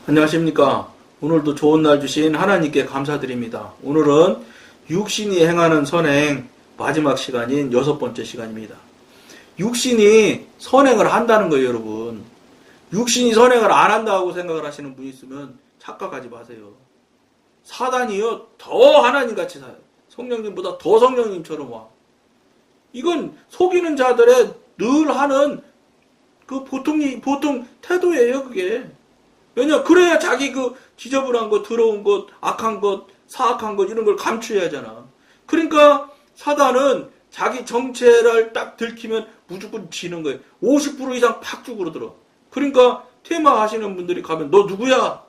안녕하십니까. 오늘도 좋은 날 주신 하나님께 감사드립니다. 오늘은 육신이 행하는 선행 마지막 시간인 6번째 시간입니다. 육신이 선행을 한다는 거예요, 여러분. 육신이 선행을 안 한다고 생각을 하시는 분이 있으면 착각하지 마세요. 사단이요, 더 하나님같이 살아요. 성령님보다 더 성령님처럼 와. 이건 속이는 자들의 늘 하는 그 보통 태도예요, 그게. 왜냐, 그래야 자기 그 지저분한 것, 더러운 것, 악한 것, 사악한 것, 이런 걸 감추어야 하잖아. 그러니까 사단은 자기 정체를 딱 들키면 무조건 지는 거예요. 50% 이상 팍 죽으로들어. 그러니까 테마 하시는 분들이 가면 너 누구야?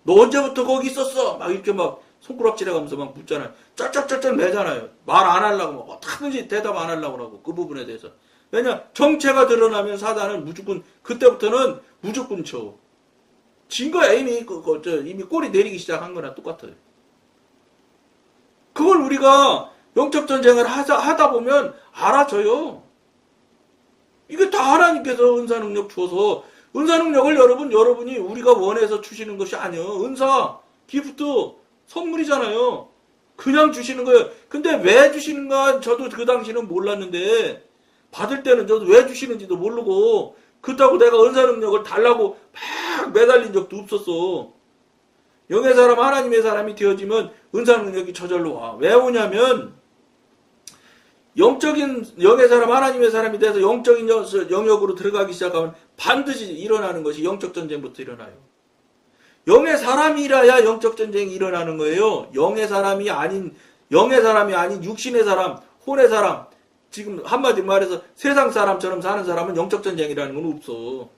너 언제부터 거기 있었어? 막 이렇게 막 손가락질해 가면서 막 묻잖아요. 쩔쩔쩔쩔 매잖아요. 말 안 하려고 막 어떻게든지 대답 안 하려고 하고 그 부분에 대해서. 왜냐, 정체가 드러나면 사단은 무조건 그때부터는 무조건 쳐. 진 거야. 이미 이미 꼬리 내리기 시작한 거나 똑같아요. 그걸 우리가 영적 전쟁을 하다 보면 알아져요. 이게 다 하나님께서 은사 능력 주어서, 은사 능력을 여러분이 우리가 원해서 주시는 것이 아니에요. 은사, 기프트, 선물이잖아요. 그냥 주시는 거예요. 근데 왜 주시는가 저도 그 당시는 몰랐는데, 받을 때는 저도 왜 주시는지도 모르고, 그렇다고 내가 은사 능력을 달라고 막 매달린 적도 없었어. 영의 사람, 하나님의 사람이 되어지면 은사 능력이 저절로 와. 왜 오냐면, 영의 사람, 하나님의 사람이 돼서 영적인 영역으로 들어가기 시작하면 반드시 일어나는 것이 영적 전쟁부터 일어나요. 영의 사람이라야 영적 전쟁이 일어나는 거예요. 영의 사람이 아닌 육신의 사람, 혼의 사람, 지금 한마디 말해서 세상 사람처럼 사는 사람은 영적 전쟁이라는 건 없어.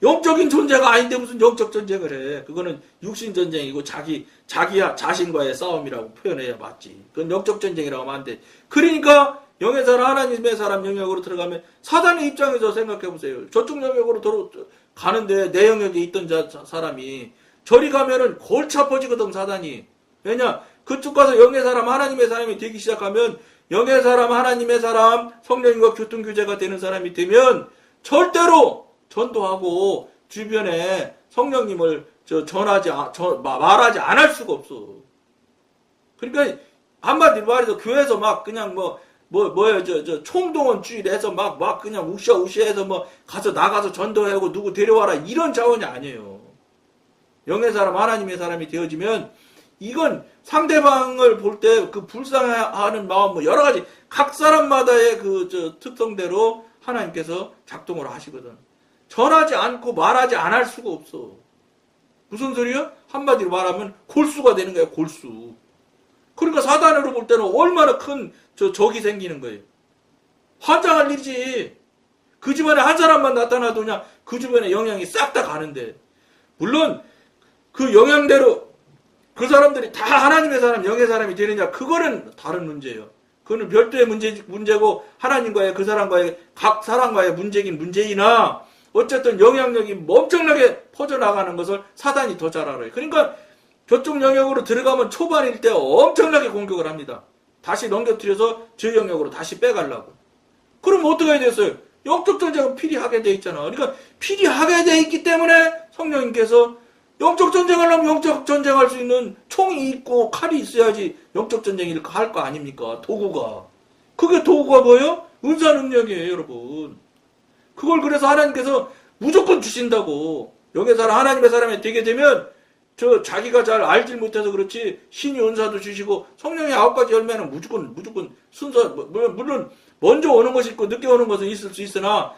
영적인 존재가 아닌데 무슨 영적 전쟁을 해. 그거는 육신 전쟁이고 자신과의 싸움이라고 표현해야 맞지. 그건 영적 전쟁이라고 하면 안 돼. 그러니까 영의 사람, 하나님의 사람 영역으로 들어가면 사단의 입장에서 생각해보세요. 저쪽 영역으로 가는데 내 영역에 있던 사람이 저리 가면은 골치 아파지거든, 사단이. 왜냐? 그쪽 가서 영의 사람, 하나님의 사람이 되기 시작하면 영의 사람, 하나님의 사람, 성령님과 교통교제가 되는 사람이 되면 절대로 전도하고 주변에 성령님을 말하지 않을 수가 없어. 그러니까 한마디로 말해서 교회에서 막 그냥 총동원주의를 해서 막 그냥 우시해서 나가서 전도하고 누구 데려와라 이런 자원이 아니에요. 영의 사람, 하나님의 사람이 되어지면 이건 상대방을 볼 때 그 불쌍해하는 마음 여러 가지 각 사람마다의 특성대로 하나님께서 작동을 하시거든. 전하지 않고 말하지 않을 수가 없어. 무슨 소리야? 한마디로 말하면 골수가 되는 거야, 골수. 그러니까 사단으로 볼 때는 얼마나 큰 적이 생기는 거예요. 환장할 일이지. 그 집안에 한 사람만 나타나도 그냥 그 주변에 영향이 싹 다 가는데. 물론 그 영향대로 그 사람들이 다 하나님의 사람, 영의 사람이 되느냐, 그거는 다른 문제예요. 그거는 별도의 문제고 하나님과의 그 사람과의 각 사람과의 문제긴 문제이나 어쨌든 영향력이 엄청나게 퍼져나가는 것을 사단이 더 잘 알아요. 그러니까 저쪽 영역으로 들어가면 초반일 때 엄청나게 공격을 합니다. 다시 넘겨뜨려서 저 영역으로 다시 빼가려고. 그럼 어떻게 해야 됐어요? 영적 전쟁은 필요하게 돼 있잖아. 그러니까 필요하게 돼 있기 때문에 성령님께서 영적 전쟁을 하면 영적 전쟁할 수 있는 총이 있고 칼이 있어야지 영적 전쟁을 할 거 아닙니까? 도구가. 그게 도구가 뭐예요? 은사 능력이에요, 여러분. 그걸 그래서 하나님께서 무조건 주신다고. 영의 사람, 하나님의 사람이 되게 되면 자기가 잘 알질 못해서 그렇지 신이 은사도 주시고 성령의 9가지 열매는 무조건 순서, 물론 먼저 오는 것이 있고 늦게 오는 것은 있을 수 있으나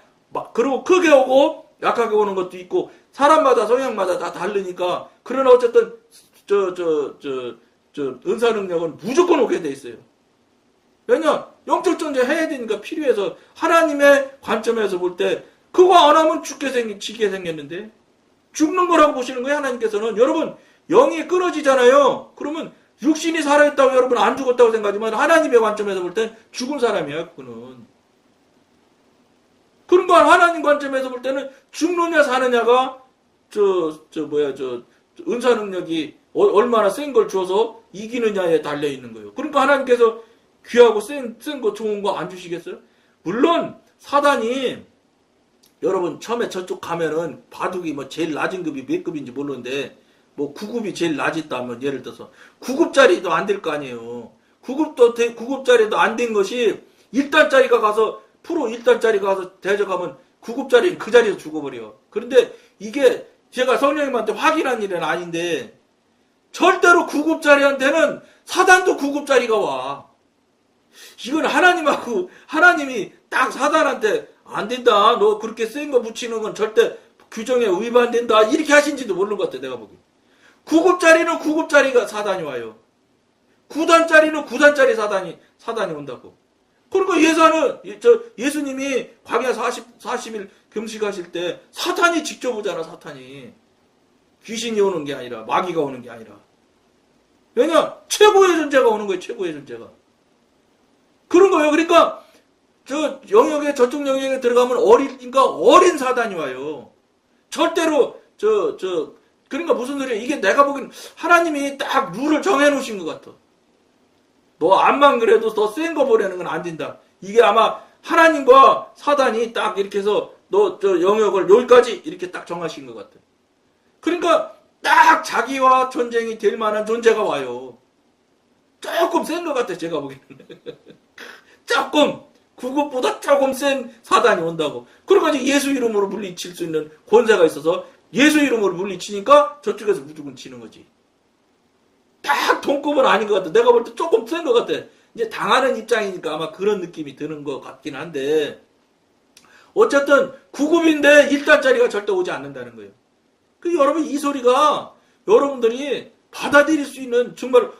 그리고 크게 오고 약하게 오는 것도 있고 사람마다 성향마다 다 다르니까. 그러나 어쨌든 은사 능력은 무조건 오게 돼 있어요. 왜냐? 영적 전쟁 해야 되니까 필요해서. 하나님의 관점에서 볼 때 그거 안 하면 지게 생겼는데 죽는 거라고 보시는 거예요, 하나님께서는. 여러분, 영이 끊어지잖아요. 그러면 육신이 살아있다고 여러분 안 죽었다고 생각하지만 하나님의 관점에서 볼 땐 죽은 사람이야, 그거는. 그런 거 하나님 관점에서 볼 때는 죽느냐 사느냐가 은사 능력이 얼마나 센 걸 주어서 이기느냐에 달려 있는 거예요. 그러니까 하나님께서 귀하고 센 거 좋은 거 안 주시겠어요? 물론 사단이 여러분 처음에 저쪽 가면은 바둑이 뭐 제일 낮은 급이 몇 급인지 모르는데 뭐 9급이 제일 낮았다면 예를 들어서 9급짜리도 안 될 거 아니에요. 9급짜리도 안 된 것이 1단짜리가 가서 프로 1단짜리가 가서 대적하면 9급짜리는 그 자리에서 죽어버려. 그런데 이게 제가 성령님한테 확인한 일은 아닌데 절대로 9급짜리한테는 사단도 9급짜리가 와. 이건 하나님이 딱 사단한테 안 된다. 너 그렇게 센 거 붙이는 건 절대 규정에 위반된다. 이렇게 하신지도 모르는 것 같아, 내가 보기. 9급짜리는 9급짜리가 사단이 와요. 9단짜리는 9단짜리 사단이 온다고. 그러니까 예수님이 광야 40일 금식하실 때 사탄이 직접 오잖아, 사탄이. 귀신이 오는 게 아니라, 마귀가 오는 게 아니라. 왜냐? 최고의 존재가 오는 거예요, 최고의 존재가. 그런 거예요. 그러니까, 저쪽 영역에 들어가면 어린 사단이 와요. 절대로, 그러니까 무슨 소리야. 이게 내가 보기엔 하나님이 딱 룰을 정해놓으신 것 같아. 너 암만 그래도 더 센 거 보내는 건 안 된다. 이게 아마 하나님과 사단이 딱 이렇게 해서 너 영역을 여기까지 이렇게 딱 정하신 것 같아. 그러니까 딱 자기와 전쟁이 될 만한 존재가 와요. 조금 센 것 같아, 제가 보기에는. 조금, 그것보다 조금 센 사단이 온다고. 그러니까 이제 예수 이름으로 물리칠 수 있는 권세가 있어서 예수 이름으로 물리치니까 저쪽에서 무조건 치는 거지. 딱 동급은 아닌 것 같아. 내가 볼 때 조금 센 것 같아. 이제 당하는 입장이니까 아마 그런 느낌이 드는 것 같긴 한데, 어쨌든 9급인데 1단짜리가 절대 오지 않는다는 거예요. 여러분 이 소리가 여러분들이 받아들일 수 있는 정말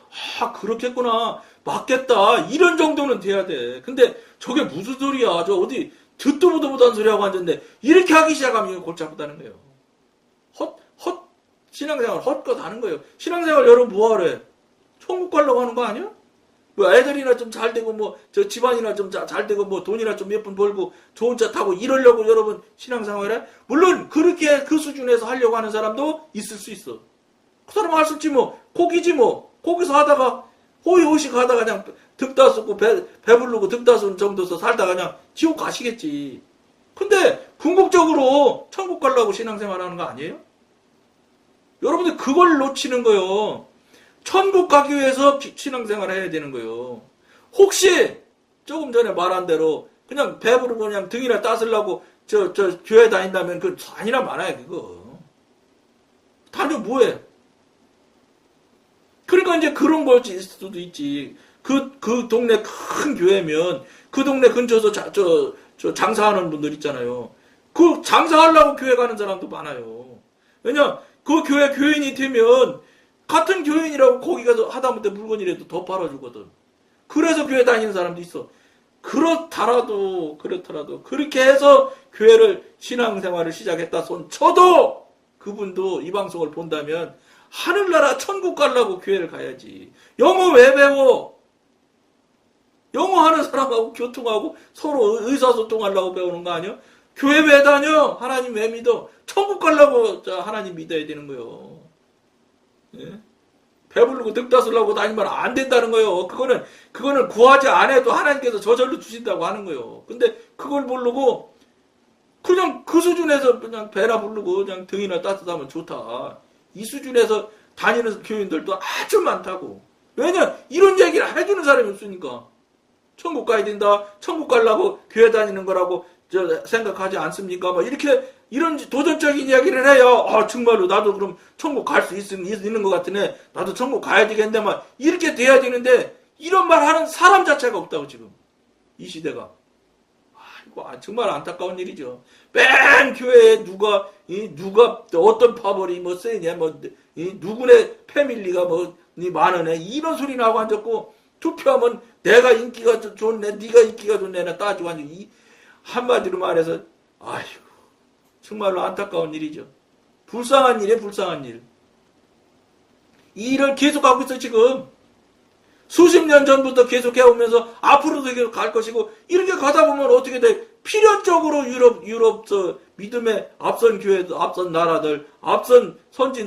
그렇겠구나, 맞겠다, 이런 정도는 돼야 돼. 근데 저게 무슨 소리야, 저 어디 듣도 보도 못한 소리하고 앉았는데 이렇게 하기 시작하면 이거 골치 아프다는 거예요. 신앙생활 헛것 하는 거예요. 신앙생활 여러분 뭐하래? 천국 가려고 하는 거 아니야? 뭐 애들이나 좀 잘 되고 뭐 저 집안이나 좀 잘 되고 뭐 돈이나 좀 몇 푼 벌고 좋은 차 타고 이러려고 여러분 신앙생활에? 물론 그렇게 그 수준에서 하려고 하는 사람도 있을 수 있어. 그 사람 할 수 있지 뭐. 고기지 뭐. 거기서 하다가 호의호식 하다가 그냥 득다쓰고 배부르고 득다쓰는 정도서 살다가 그냥 지옥 가시겠지. 근데 궁극적으로 천국 가려고 신앙생활 하는 거 아니에요? 여러분들 그걸 놓치는 거예요. 천국 가기 위해서 신앙생활 해야 되는 거예요. 혹시 조금 전에 말한 대로 그냥 배부르고 그냥 등이나 따스려고 교회 다닌다면 그 아니나 말아야 그거. 다녀 뭐해? 그러니까 이제 그런 거일 수도 있지. 그 동네 큰 교회면 그 동네 근처에서 장사하는 분들 있잖아요. 그 장사하려고 교회 가는 사람도 많아요. 왜냐? 그 교회 교인이 되면 같은 교인이라고 거기 가서 하다못해 물건이라도 더 팔아주거든. 그래서 교회 다니는 사람도 있어. 그렇더라도 그렇게 해서 교회를 신앙생활을 시작했다 손 쳐도 그분도 이 방송을 본다면 하늘나라 천국 가려고 교회를 가야지. 영어 왜 배워? 영어 하는 사람하고 교통하고 서로 의사소통하려고 배우는 거 아니야? 교회 왜 다녀? 하나님 왜 믿어? 천국 가려고 하나님 믿어야 되는 거요. 예? 배부르고 득다쓰려고 다니면 안 된다는 거예요. 그거는 구하지 않아도 하나님께서 저절로 주신다고 하는 거예요. 근데 그걸 모르고 그냥 그 수준에서 그냥 배나 부르고 그냥 등이나 따뜻하면 좋다. 이 수준에서 다니는 교인들도 아주 많다고. 왜냐? 이런 얘기를 해주는 사람이 없으니까. 천국 가야 된다. 천국 가려고 교회 다니는 거라고 생각하지 않습니까? 뭐 이런 도전적인 이야기를 해요. 정말로 나도 그럼 천국 갈 수 있는 것 같으네. 나도 천국 가야 되겠는데 막 이렇게 돼야 되는데 이런 말 하는 사람 자체가 없다고 지금 이 시대가. 이거 정말 안타까운 일이죠. 맨 교회에 누가 어떤 파벌이 뭐 세냐 누구네 패밀리가 많으네 이런 소리 나고 앉았고 투표하면 내가 인기가 좋네 네가 인기가 좋네 따지고 앉아 한마디로 말해서 아이고 정말로 안타까운 일이죠. 불쌍한 일이에요. 불쌍한 일. 이 일을 계속하고 있어 지금. 수십 년 전부터 계속 해오면서 앞으로도 계속 갈 것이고 이렇게 가다 보면 어떻게 돼? 필연적으로 유럽 믿음의 앞선 교회들, 앞선 나라들, 앞선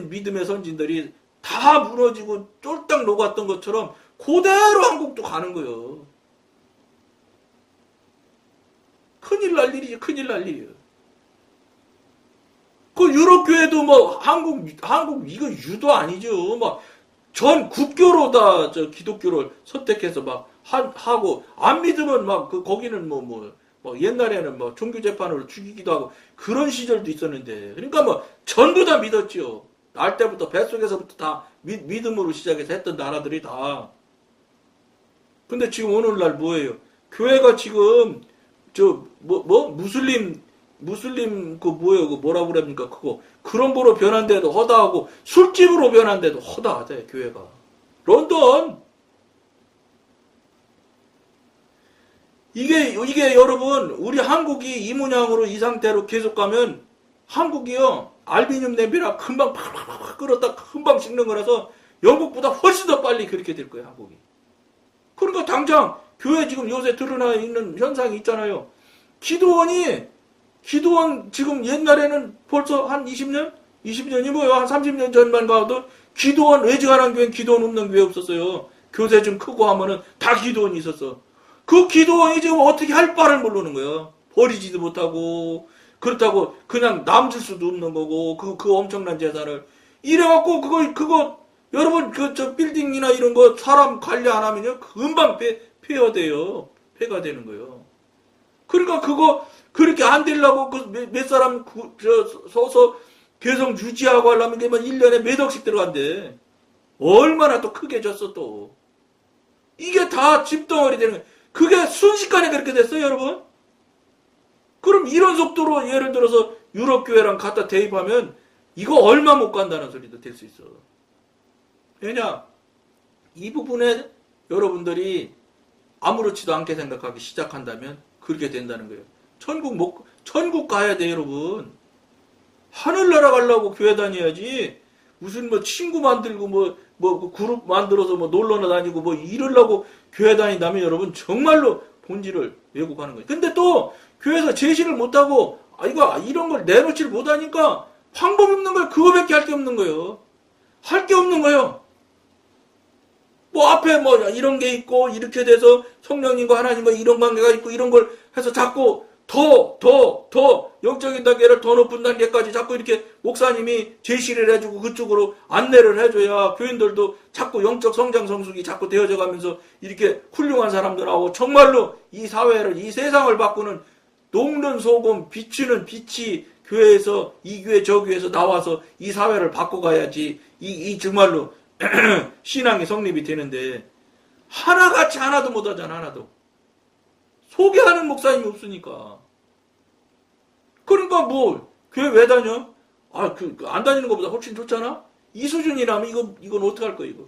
믿음의 선진들이 다 무너지고 쫄딱 녹았던 것처럼 그대로 한국도 가는 거예요. 큰일 날 일이지. 큰일 날 일이에요. 그 유럽 교회도 뭐 한국 이거 유도 아니죠. 막 전 국교로 다 저 기독교를 선택해서 막 하고 안 믿으면 막 그 거기는 뭐 옛날에는 뭐 종교 재판으로 죽이기도 하고 그런 시절도 있었는데 그러니까 뭐 전부 다 믿었죠. 날 때부터 뱃속에서부터 다 믿음으로 시작해서 했던 나라들이 다. 근데 지금 오늘날 뭐예요? 교회가 지금 저 무슬림 그 뭐예요? 그 뭐라 그럽니까? 그거 그런 거로 변한데도 허다하고 술집으로 변한데도 허다하대 교회가. 런던 이게 여러분 우리 한국이 이 모양으로 이 상태로 계속 가면 한국이요 알비늄 냄비라 금방 팍팍팍 끓었다 금방 식는 거라서 영국보다 훨씬 더 빨리 그렇게 될 거예요 한국이. 그러니까 당장 교회 지금 요새 드러나 있는 현상이 있잖아요. 기도원 지금 옛날에는 벌써 한 20년? 20년이 뭐예요? 한 30년 전만 가도 기도원 외지가난 교회는 기도원 없는 교회 없었어요. 교대 좀 크고 하면은 다 기도원이 있었어. 그 기도원이 지금 어떻게 할 바를 모르는 거예요. 버리지도 못하고 그렇다고 그냥 남줄 수도 없는 거고 그 엄청난 재산을 이래갖고 그거 여러분 저 빌딩이나 이런 거 사람 관리 안 하면요 금방 폐허돼요. 폐가 되는 거예요. 그러니까 그거 그렇게 안 되려고 몇 사람 서서 계속 유지하고 하려면 그게 1년에 몇 억씩 들어간대. 얼마나 또 크게 졌어 또. 이게 다 집덩어리 되는 거예요. 그게 순식간에 그렇게 됐어요 여러분. 그럼 이런 속도로 예를 들어서 유럽 교회랑 갖다 대입하면 이거 얼마 못 간다는 소리도 될 수 있어. 왜냐? 이 부분에 여러분들이 아무렇지도 않게 생각하기 시작한다면 그렇게 된다는 거예요. 천국 가야 돼 여러분. 하늘나라 가려고 교회 다녀야지. 무슨 뭐 친구 만들고 뭐 그룹 만들어서 뭐 놀러나 다니고 뭐 이러려고 교회 다닌다면 여러분 정말로 본질을 왜곡하는 거예요. 근데 또 교회에서 제시를 못하고 이런 걸 내놓지를 못하니까 방법 없는 거예요. 그거밖에 할 게 없는 거예요. 할 게 없는 거예요. 뭐 앞에 뭐 이런 게 있고 이렇게 돼서 성령님과 하나님과 이런 관계가 있고 이런 걸 해서 자꾸 더 영적인 단계를 더 높은 단계까지 자꾸 이렇게 목사님이 제시를 해주고 그쪽으로 안내를 해줘야 교인들도 자꾸 영적 성장 성숙이 자꾸 되어져 가면서 이렇게 훌륭한 사람들 나오고 정말로 이 사회를 이 세상을 바꾸는 녹는 소금 비추는 빛이 교회에서 이 교회 저 교회에서 나와서 이 사회를 바꿔가야지 이 정말로 신앙이 성립이 되는데 하나같이 하나도 못하잖아. 하나도 소개하는 목사님이 없으니까. 그러니까 뭐 교회 왜 다녀? 안 다니는 것보다 훨씬 좋잖아. 이 수준이라면 이건 어떻게 할 거야 이거?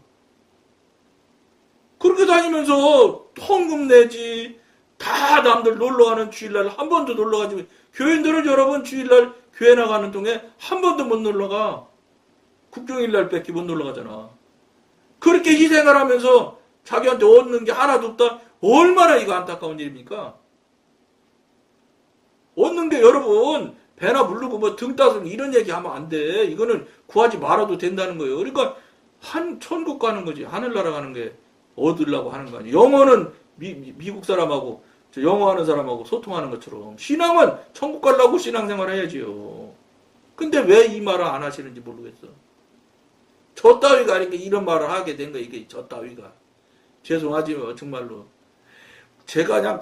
그렇게 다니면서 헌금 내지 다 남들 놀러가는 주일날 한 번도 놀러가지. 교인들은 여러분 주일날 교회 나가는 동에 한 번도 못 놀러가. 국경일날 뺏기 못 놀러가잖아. 그렇게 희생을 하면서 자기한테 얻는 게 하나도 없다. 얼마나 이거 안타까운 일입니까? 얻는 게 여러분 배나 부르고 뭐 등 따서 이런 얘기 하면 안 돼. 이거는 구하지 말아도 된다는 거예요. 그러니까 천국 가는 거지. 하늘나라 가는 게 얻으려고 하는 거 아니에요. 영어는 미국 사람하고 영어하는 사람하고 소통하는 것처럼 신앙은 천국 가려고 신앙생활 해야지요. 근데 왜 이 말을 안 하시는지 모르겠어. 저 따위가 이렇게 이런 말을 하게 된 거야. 이게 저 따위가. 죄송하지만 정말로 제가 그냥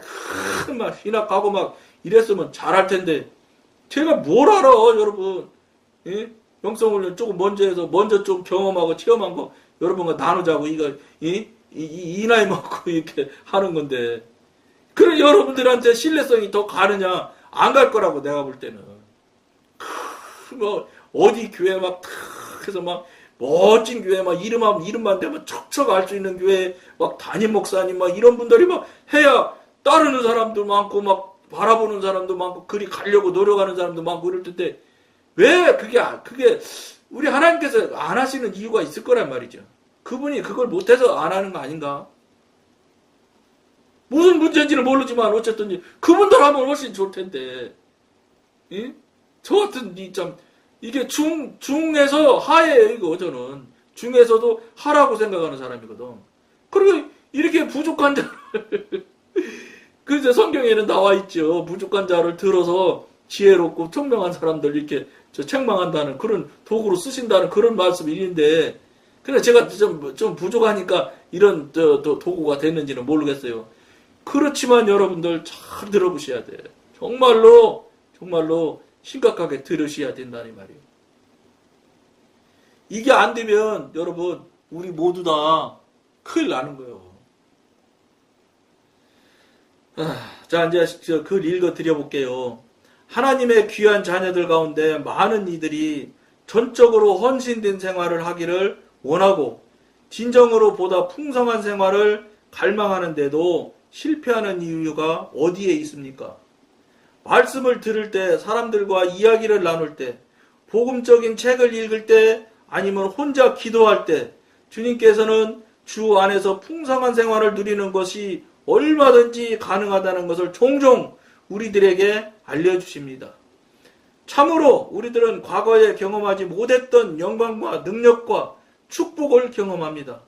막 신학하고 막 이랬으면 잘할 텐데 제가 뭘 알아 여러분. 예? 영성훈련 조금 먼저 좀 경험하고 체험한 거 여러분과 나누자고 이 나이 먹고 이렇게 하는 건데 그래 여러분들한테 신뢰성이 더 가느냐 안 갈 거라고 내가 볼 때는 뭐 어디 교회 막 해서 막 멋진 교회 막 이름만 대면 척척 알 수 있는 교회 막 담임 목사님 막 이런 분들이 막 해야 따르는 사람도 많고 막 바라보는 사람도 많고 그리 가려고 노력하는 사람도 많고 이럴 텐데 왜 그게 우리 하나님께서 안 하시는 이유가 있을 거란 말이죠. 그분이 그걸 못해서 안 하는 거 아닌가? 무슨 문제인지는 모르지만 어쨌든 그분들 하면 훨씬 좋을 텐데 예? 저 같은 이게 중에서 하예요 이거 저는 중에서도 하라고 생각하는 사람이거든. 그리고 이렇게 부족한 자를 그래서 성경에는 나와 있죠. 부족한 자를 들어서 지혜롭고 총명한 사람들 이렇게 책망한다는 그런 도구로 쓰신다는 그런 말씀인데, 그래 제가 좀 부족하니까 이런 도구가 됐는지는 모르겠어요. 그렇지만 여러분들 잘 들어보셔야 돼. 정말로 심각하게 들으셔야 된다는 말이에요. 이게 안 되면 여러분 우리 모두 다 큰일 나는 거예요. 자, 이제 글 읽어 드려볼게요. 하나님의 귀한 자녀들 가운데 많은 이들이 전적으로 헌신된 생활을 하기를 원하고 진정으로 보다 풍성한 생활을 갈망하는데도 실패하는 이유가 어디에 있습니까? 말씀을 들을 때, 사람들과 이야기를 나눌 때, 복음적인 책을 읽을 때, 아니면 혼자 기도할 때, 주님께서는 주 안에서 풍성한 생활을 누리는 것이 얼마든지 가능하다는 것을 종종 우리들에게 알려주십니다. 참으로 우리들은 과거에 경험하지 못했던 영광과 능력과 축복을 경험합니다.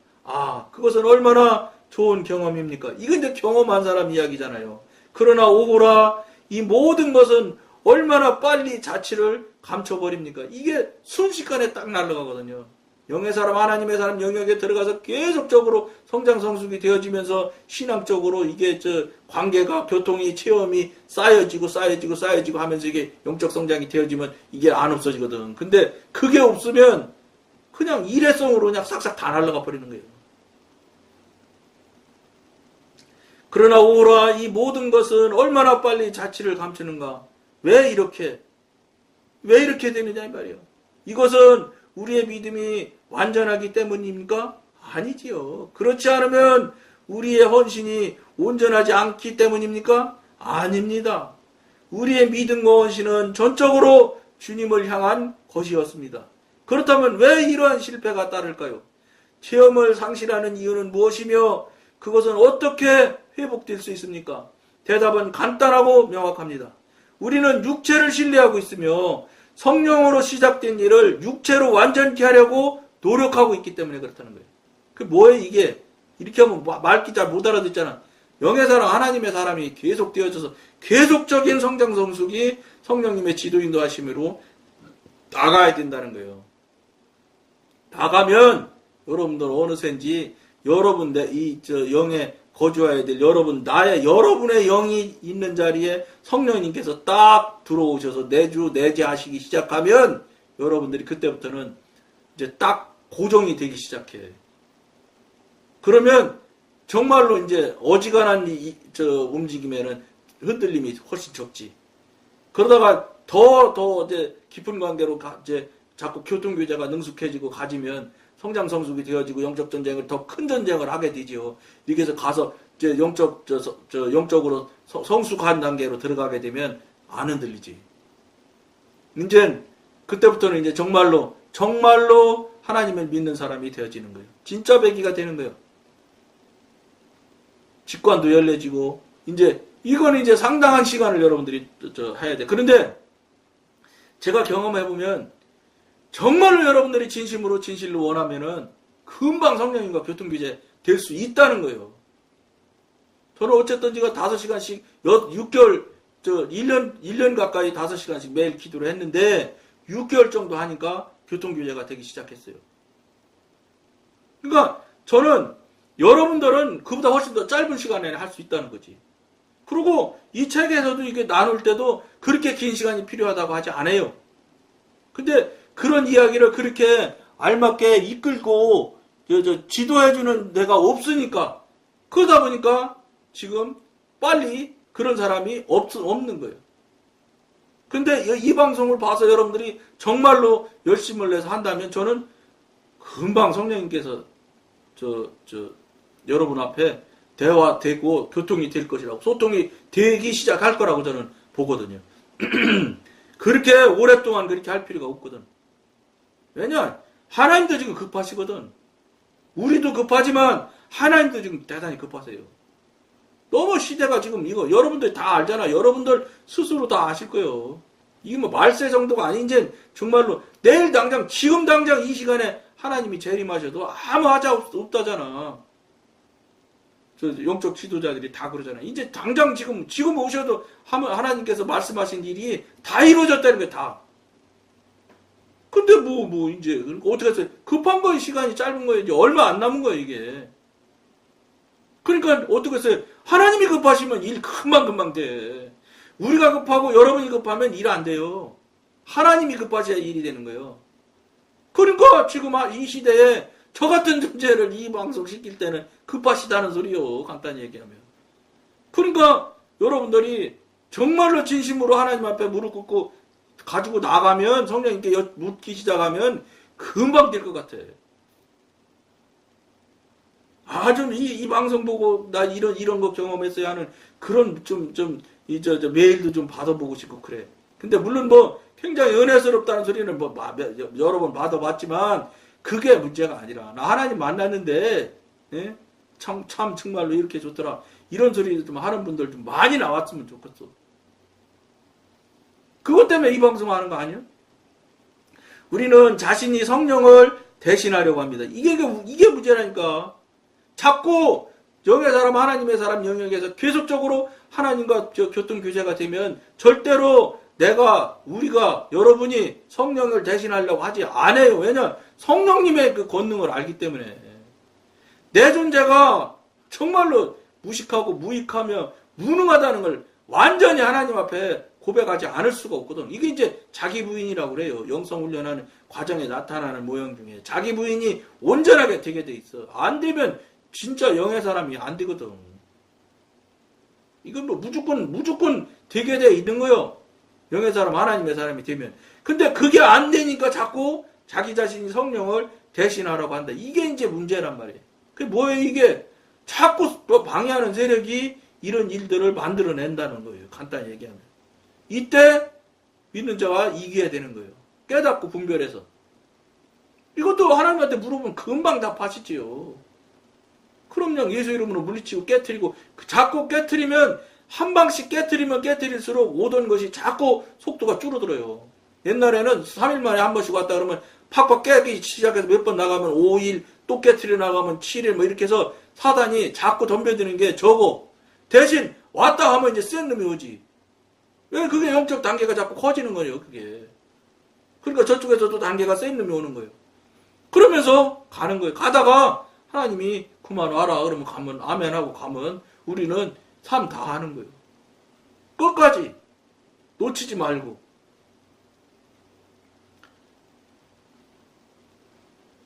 그것은 얼마나 좋은 경험입니까? 이건 이제 경험한 사람 이야기잖아요. 그러나 오호라, 이 모든 것은 얼마나 빨리 자취를 감춰버립니까? 이게 순식간에 딱 날아가거든요. 영의 사람, 하나님의 사람 영역에 들어가서 계속적으로 성장 성숙이 되어지면서 신앙적으로 이게 관계가, 교통이, 체험이 쌓여지고 하면서 이게 영적 성장이 되어지면 이게 안 없어지거든. 근데 그게 없으면 그냥 일회성으로 그냥 싹싹 다 날아가 버리는 거예요. 그러나 오라, 이 모든 것은 얼마나 빨리 자취를 감추는가? 왜 이렇게 되느냐 이 말이에요. 이것은 우리의 믿음이 완전하기 때문입니까? 아니지요. 그렇지 않으면 우리의 헌신이 온전하지 않기 때문입니까? 아닙니다. 우리의 믿음과 헌신은 전적으로 주님을 향한 것이었습니다. 그렇다면 왜 이러한 실패가 따를까요? 체험을 상실하는 이유는 무엇이며 그것은 어떻게 회복될 수 있습니까? 대답은 간단하고 명확합니다. 우리는 육체를 신뢰하고 있으며 성령으로 시작된 일을 육체로 완전히 하려고 노력하고 있기 때문에 그렇다는 거예요. 그 뭐예요 이게? 이렇게 하면 말기 잘 못 알아듣잖아. 영의 사람, 하나님의 사람이 계속 되어져서 계속적인 성장 성숙이 성령님의 지도 인도하심으로 나가야 된다는 거예요. 나가면 여러분들 어느새인지 여러분들 영에 거주해야 될 여러분의 영이 있는 자리에 성령님께서 딱 들어오셔서 내주하시기 시작하면 여러분들이 그때부터는 이제 딱 고정이 되기 시작해. 그러면 정말로 이제 어지간한 움직임에는 흔들림이 훨씬 적지. 그러다가 더 이제 깊은 관계로 이제 자꾸 교통교제가 능숙해지고 가지면 성장 성숙이 되어지고 영적 전쟁을 더 큰 전쟁을 하게 되지요. 이렇게 해서 가서 이제 영적으로 성숙한 단계로 들어가게 되면 안 흔들리지. 이제 그때부터는 이제 정말로 하나님을 믿는 사람이 되어지는 거예요. 진짜 배기가 되는 거예요. 직관도 열려지고 이건 이제 상당한 시간을 여러분들이 해야 돼. 그런데 제가 경험해 보면 정말로 여러분들이 진실로 원하면은 금방 성령님과 교통규제 될 수 있다는 거예요. 저는 어쨌든 제가 5시간씩 6개월 1년 가까이 5시간씩 매일 기도를 했는데 6개월 정도 하니까 교통규제가 되기 시작했어요. 그러니까 저는 여러분들은 그보다 훨씬 더 짧은 시간에 할 수 있다는 거지. 그리고 이 책에서도 이게 나눌 때도 그렇게 긴 시간이 필요하다고 하지 않아요. 근데 그런 이야기를 그렇게 알맞게 이끌고 지도해주는 데가 없으니까 그러다 보니까 지금 빨리 그런 사람이 없는 거예요. 근데 이 방송을 봐서 여러분들이 정말로 열심을 내서 한다면 저는 금방 성령님께서 여러분 앞에 대화되고 교통이 될 것이라고, 소통이 되기 시작할 거라고 저는 보거든요. 그렇게 오랫동안 그렇게 할 필요가 없거든. 왜냐? 하나님도 지금 급하시거든. 우리도 급하지만 하나님도 지금 대단히 급하세요. 너무 시대가 지금 여러분들 다 알잖아. 여러분들 스스로 다 아실 거예요. 이게 뭐 말세 정도가 아닌 이제 정말로 내일 당장 지금 당장 이 시간에 하나님이 재림하셔도 아무 하자 없다잖아. 영적 지도자들이 다 그러잖아. 이제 당장 지금 오셔도 하나님께서 말씀하신 일이 다 이루어졌다는 거야. 근데 이제, 그러니까 어떻게 했어요? 급한 거예요, 시간이 짧은 거예요. 이제 얼마 안 남은 거예요, 이게. 그러니까 어떻게 했어요? 하나님이 급하시면 일 금방금방 돼. 우리가 급하고 여러분이 급하면 일 안 돼요. 하나님이 급하셔야 일이 되는 거예요. 그러니까 지금 이 시대에 저 같은 존재를 이 방송 시킬 때는 급하시다는 소리요. 간단히 얘기하면. 그러니까 여러분들이 정말로 진심으로 하나님 앞에 무릎 꿇고 가지고 나가면 성령님께 묻기 시작하면 금방 될 것 같아. 좀 이 방송 보고 나 이런 거 경험했어야 하는 그런 메일도 좀 받아보고 싶고 그래. 근데 물론 굉장히 은혜스럽다는 소리는 여러 번 받아봤지만 그게 문제가 아니라 나 하나님 만났는데 예? 참 정말로 이렇게 좋더라. 이런 소리 좀 하는 분들 좀 많이 나왔으면 좋겠어. 그것 때문에 이 방송 하는 거 아니야? 우리는 자신이 성령을 대신하려고 합니다. 이게 문제라니까. 자꾸 영의 사람, 하나님의 사람 영역에서 계속적으로 하나님과 교통교제가 되면 절대로 우리가, 여러분이 성령을 대신하려고 하지 않아요. 왜냐? 성령님의 그 권능을 알기 때문에. 내 존재가 정말로 무식하고 무익하며 무능하다는 걸 완전히 하나님 앞에 고백하지 않을 수가 없거든. 이게 이제 자기 부인이라고 그래요. 영성 훈련하는 과정에 나타나는 모형 중에. 자기 부인이 온전하게 되게 돼 있어. 안 되면 진짜 영의 사람이 안 되거든. 이건 무조건 되게 돼 있는 거요. 영의 사람, 하나님의 사람이 되면. 근데 그게 안 되니까 자꾸 자기 자신이 성령을 대신하라고 한다. 이게 이제 문제란 말이에요. 그게 뭐예요, 이게? 자꾸 방해하는 세력이 이런 일들을 만들어낸다는 거예요. 간단히 얘기하면. 이때 믿는 자와 이겨야 되는 거예요. 깨닫고 분별해서. 이것도 하나님한테 물어보면 금방 답하시지요. 그럼요. 예수 이름으로 물리치고 깨트리고 자꾸 깨트리면 한 방씩 깨트리면 깨트릴수록 오던 것이 자꾸 속도가 줄어들어요. 옛날에는 3일 만에 한 번씩 왔다 그러면 팍팍 깨기 시작해서 몇 번 나가면 5일 또 깨트려 나가면 7일 이렇게 해서 사단이 자꾸 덤벼드는 게 적어. 대신 왔다 하면 이제 센 놈이 오지. 왜 그게 영적 단계가 자꾸 커지는 거예요. 그게. 그러니까 저쪽에서도 단계가 센 놈이 오는 거예요. 그러면서 가는 거예요. 가다가 하나님이 그만 와라 그러면 가면 아멘하고 가면 우리는 삶 다 하는 거예요. 끝까지 놓치지 말고.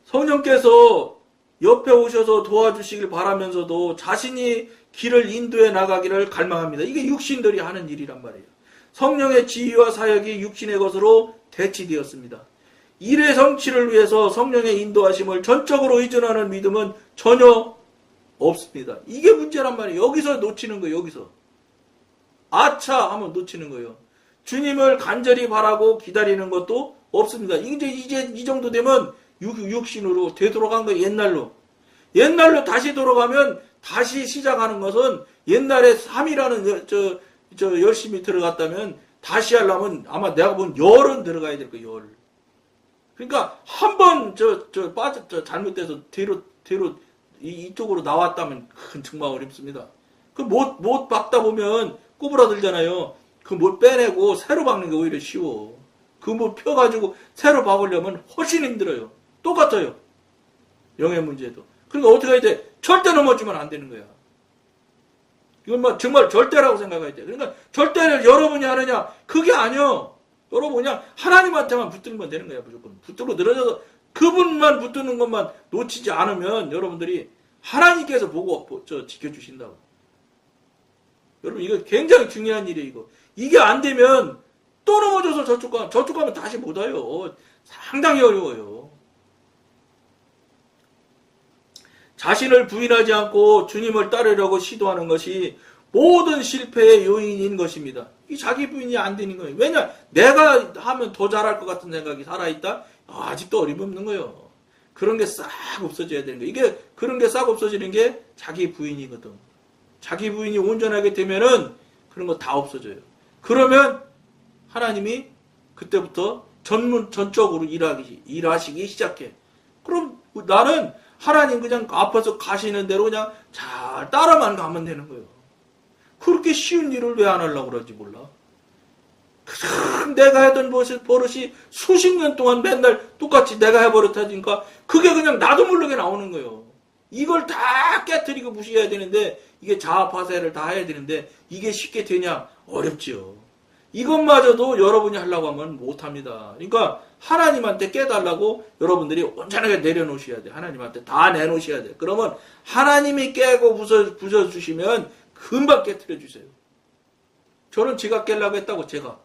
성령께서 옆에 오셔서 도와주시길 바라면서도 자신이 길을 인도해 나가기를 갈망합니다. 이게 육신들이 하는 일이란 말이에요. 성령의 지휘와 사역이 육신의 것으로 대치되었습니다. 일의 성취를 위해서 성령의 인도하심을 전적으로 의존하는 믿음은 전혀 없습니다. 이게 문제란 말이에요. 여기서 놓치는 거예요. 여기서. 아차 하면 놓치는 거예요. 주님을 간절히 바라고 기다리는 것도 없습니다. 이제 이 정도 되면 육신으로 되돌아간 거예요. 옛날로 다시 돌아가면 다시 시작하는 것은 옛날에 3이라는 열심히 들어갔다면 다시 하려면 아마 내가 본 열은 들어가야 될 거예요. 열. 그러니까 한 번 잘못돼서 뒤로 이쪽으로 나왔다면 정말 어렵습니다. 그 못 박다 보면 꼬부라들잖아요. 그 못 빼내고 새로 박는 게 오히려 쉬워. 그 못 펴가지고 새로 박으려면 훨씬 힘들어요. 똑같아요. 영의 문제도. 그러니까 어떻게 해야 돼? 절대 넘어지면 안 되는 거야. 이건 정말 절대라고 생각해야 돼. 그러니까 절대를 여러분이 하느냐? 그게 아니요. 여러분 그냥 하나님한테만 붙들면 되는 거야. 무조건. 붙들고 늘어져서 그분만 붙드는 것만 놓치지 않으면 여러분들이 하나님께서 보고 지켜주신다고. 여러분 이거 굉장히 중요한 일이에요. 이게 안 되면 또 넘어져서 저쪽 가면 다시 못 와요. 상당히 어려워요. 자신을 부인하지 않고 주님을 따르려고 시도하는 것이 모든 실패의 요인인 것입니다. 이 자기 부인이 안 되는 거예요. 왜냐? 내가 하면 더 잘할 것 같은 생각이 살아있다? 아직도 어림없는 거예요. 그런 게 싹 없어져야 되는 거예요. 그런 게 싹 없어지는 게 자기 부인이거든. 자기 부인이 온전하게 되면은 그런 거 다 없어져요. 그러면 하나님이 그때부터 전적으로 일하시기 시작해. 그럼 나는 하나님 그냥 앞에서 가시는 대로 그냥 잘 따라만 가면 되는 거예요. 그렇게 쉬운 일을 왜 안 하려고 그러지 몰라. 내가 하던 버릇이 수십 년 동안 맨날 똑같이 내가 해버릇하니까 그게 그냥 나도 모르게 나오는 거예요. 이걸 다 깨트리고 무시해야 되는데, 이게 자아파쇄를 다 해야 되는데, 이게 쉽게 되냐? 어렵지요. 이것마저도 여러분이 하려고 하면 못합니다. 그러니까 하나님한테 깨달라고 여러분들이 온전하게 내려놓으셔야 돼요. 하나님한테 다 내놓으셔야 돼요. 그러면 하나님이 깨고 부숴주시면 금방 깨트려 주세요. 저는 제가 깨려고 했다고. 제가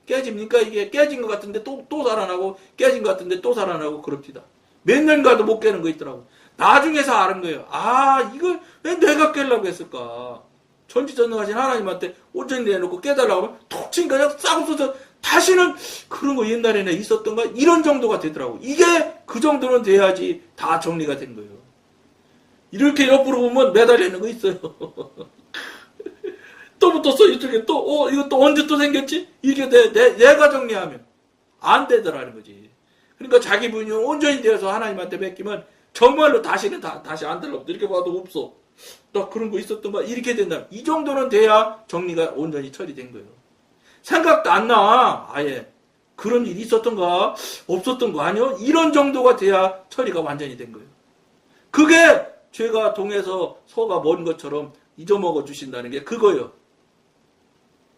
깨집니까? 이게 깨진 것 같은데 또 살아나고, 깨진 것 같은데 또 살아나고 그럽니다. 몇 년가도 못 깨는 거 있더라고. 나중에서 아는 거예요. 아, 이걸 왜 내가 깨려고 했을까? 전지전능하신 하나님한테 온전히 내놓고 깨달라고 하면 톡 치니까 그냥 싹 없어져. 다시는 그런 거 옛날에는 있었던가? 이런 정도가 되더라고. 이게 그 정도는 돼야지 다 정리가 된 거예요. 이렇게 옆으로 보면 매달려 있는 거 있어요. 또 붙었어. 이쪽에 또 이거 또 언제 또 생겼지? 이게 내가 정리하면 안 되더라는 거지. 그러니까 자기 분이 온전히 되어서 하나님한테 맡기면 정말로 다시는 다시 안 들러. 이렇게 봐도 없어. 나 그런 거 있었던가? 이렇게 된다. 이 정도는 돼야 정리가 온전히 처리된 거예요. 생각도 안 나. 아예. 그런 일이 있었던가? 없었던 거 아니요? 이런 정도가 돼야 처리가 완전히 된 거예요. 그게 죄가 동에서 소가 먼 것처럼 잊어먹어 주신다는 게 그거예요.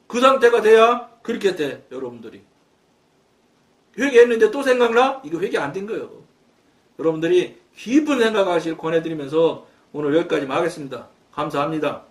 그 상태가 돼야 그렇게 돼, 여러분들이. 회개했는데 또 생각나? 이거 회개 안 된 거예요. 여러분들이 깊은 생각하실 권해드리면서 오늘 여기까지만 하겠습니다. 감사합니다.